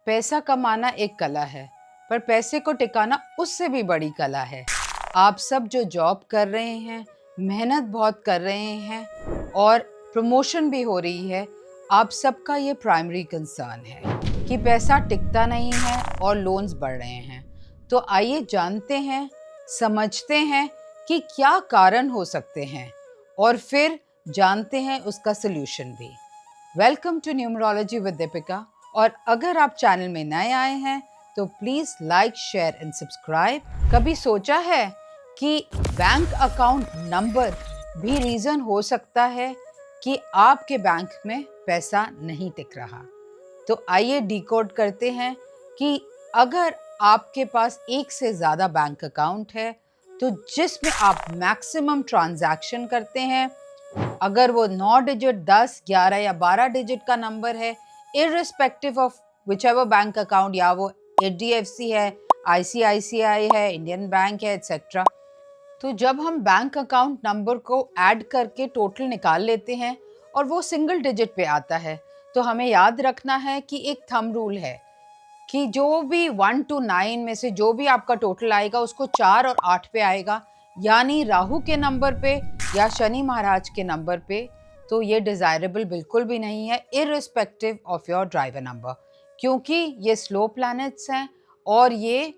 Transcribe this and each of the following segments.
पैसा कमाना एक कला है, पर पैसे को टिकाना उससे भी बड़ी कला है। आप सब जो जॉब कर रहे हैं, मेहनत बहुत कर रहे हैं और प्रमोशन भी हो रही है, आप सबका ये प्राइमरी कंसर्न है कि पैसा टिकता नहीं है और लोन्स बढ़ रहे हैं। तो आइए जानते हैं, समझते हैं कि क्या कारण हो सकते हैं और फिर जानते हैं उसका सल्यूशन भी। Welcome to numerology with Deepika. और अगर आप चैनल में नए आए हैं तो please like, share and subscribe. कभी सोचा है कि बैंक अकाउंट नंबर भी रीज़न हो सकता है कि आपके बैंक में पैसा नहीं टिक रहा? तो आइए डिकोड करते हैं कि अगर आपके पास एक से ज़्यादा बैंक अकाउंट है तो जिसमें आप मैक्सिमम ट्रांजैक्शन करते हैं, अगर वो 9 डिजिट, 10, 11 या 12 डिजिट का नंबर है, irrespective of whichever bank account, या वो एचडीएफसी है, आईसीआईसीआई है, इंडियन बैंक है, एटसेट्रा। तो जब हम बैंक अकाउंट नंबर को ऐड करके टोटल निकाल लेते हैं और वो सिंगल डिजिट पे आता है, तो हमें याद रखना है कि एक थंब रूल है कि जो भी 1 to 9 में से जो भी आपका टोटल आएगा उसको 4 और 8 पे आएगा, यानी राहु के नंबर पे या शनि महाराज के नंबर पे। तो ये डिज़ायरेबल बिल्कुल भी नहीं है, irrespective of your driver number, क्योंकि ये स्लो प्लैनेट्स हैं और ये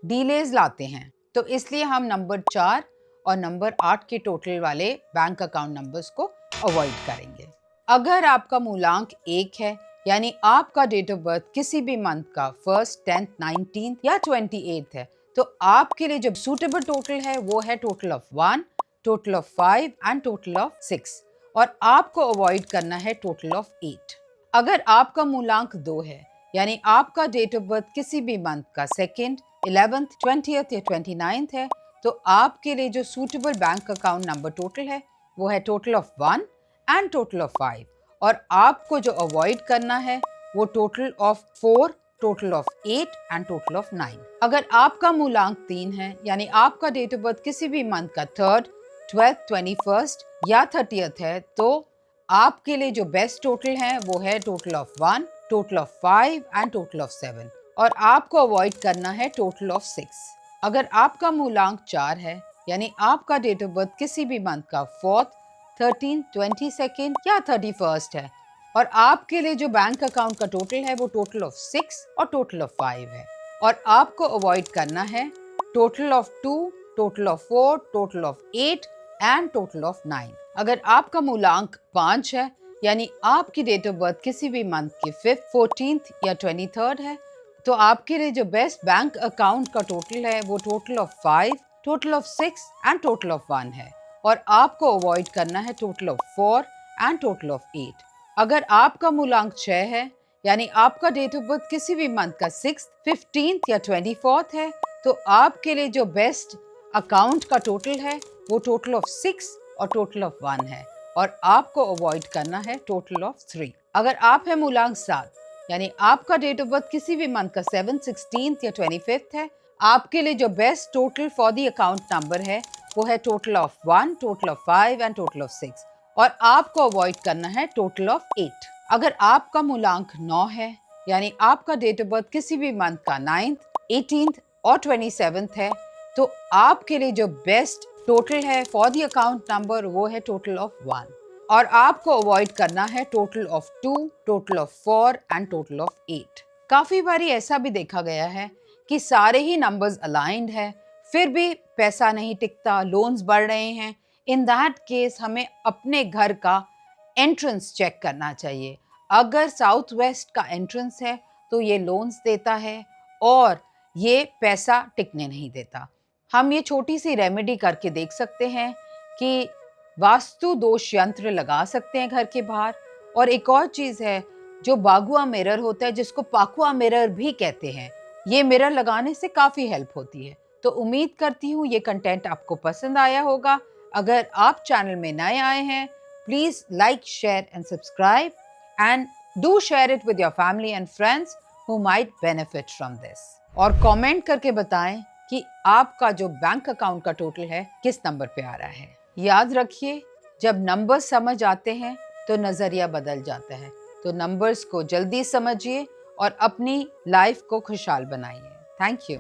डीलेज लाते हैं। तो इसलिए हम नंबर 4 और नंबर 8 के टोटल वाले बैंक अकाउंट नंबर्स को अवॉइड करेंगे। अगर आपका मूलांक 1 है, यानी आपका डेट ऑफ बर्थ किसी भी मंथ का 1st, 10th, 19th या 28th है, तो आपके लिए जो सूटेबल टोटल है वो है total of 1, total of 5 and total of 6, और आपको अवॉइड करना है टोटल ऑफ 8। अगर आपका मूलांक 2 है, यानी आपका डेट ऑफ बर्थ किसी भी मंथ का 2nd, 11th, 20th या 29th है, तो आपके लिए जो suitable bank account number total है वो है total of 1 and total of 5, और आपको जो अवॉइड करना है वो total of 4, total of 8 and total of 9। अगर आपका मूलांक 3 है, यानी आपका डेट ऑफ बर्थ किसी भी मंथ का 3rd, 12th, 21st या 30th है, तो आपके लिए जो बेस्ट टोटल है वो है total of 1, total of 5 and total of 7, और आपको अवॉइड करना है टोटल ऑफ 6। अगर आपका मूलांक 4 है, यानी आपका डेट ऑफ बर्थ किसी भी मंथ का 4th, 13th, 22nd या 31st है, और आपके लिए जो बैंक अकाउंट का टोटल है वो टोटल ऑफ 6 और टोटल ऑफ 5 है, और आपको अवॉइड करना है total of 2, total of 4, total of 8 and total of 9। अगर आपका मूलांक 5 है, यानी आपकी डेट ऑफ बर्थ किसी भी मंथ के 5th, 14th या 23rd है, तो आपके लिए जो बेस्ट बैंक अकाउंट का टोटल है वो total of 5, total of 6 and total of 1 है, और आपको अवॉइड करना है total of 4 and total of 8। अगर आपका मूलांक 6 है, यानी आपका डेट ऑफ बर्थ किसी भी मंथ का 6th, 15th या 24th है, तो आपके लिए जो बेस्ट अकाउंट का टोटल है वो टोटल ऑफ 6 और टोटल ऑफ 1 है, और आपको अवॉइड करना है टोटल ऑफ 3। अगर आप है मूलांक 7, यानी आपका डेट ऑफ बर्थ किसी भी मंथ का 7th, 16th या 25th है, आपके लिए जो best total for the account number है वो है total of 1, total of 5 and total of 6, और आपको अवॉइड करना है टोटल ऑफ 8। अगर आपका मूलांक 9 है, यानी आपका डेट ऑफ बर्थ किसी भी मंथ का 9th, 18th और 27th है, तो आपके लिए जो बेस्ट टोटल है फॉर द अकाउंट नंबर वो है टोटल ऑफ 1, और आपको अवॉइड करना है total of 2, total of 4 and total of 8। काफ़ी बारी ऐसा भी देखा गया है कि सारे ही नंबर्स अलाइंड है, फिर भी पैसा नहीं टिकता, लोन्स बढ़ रहे हैं। इन दैट केस हमें अपने घर का एंट्रेंस चेक करना चाहिए। अगर साउथ वेस्ट का एंट्रेंस है तो ये लोन्स देता है और ये पैसा टिकने नहीं देता। हम ये छोटी सी रेमेडी करके देख सकते हैं कि वास्तु दोष यंत्र लगा सकते हैं घर के बाहर। और एक और चीज़ है, जो बागुआ मिरर होता है, जिसको पाकुआ मिरर भी कहते हैं, ये मिरर लगाने से काफ़ी हेल्प होती है। तो उम्मीद करती हूँ ये कंटेंट आपको पसंद आया होगा। अगर आप चैनल में नए आए हैं, please like, share and subscribe, and do share it with your family and friends who might benefit from this. और कमेंट करके बताएं कि आपका जो बैंक अकाउंट का टोटल है किस नंबर पे आ रहा है। याद रखिए, जब नंबर्स समझ आते हैं तो नज़रिया बदल जाता है। तो नंबर्स को जल्दी समझिए और अपनी लाइफ को खुशहाल बनाइए। Thank you.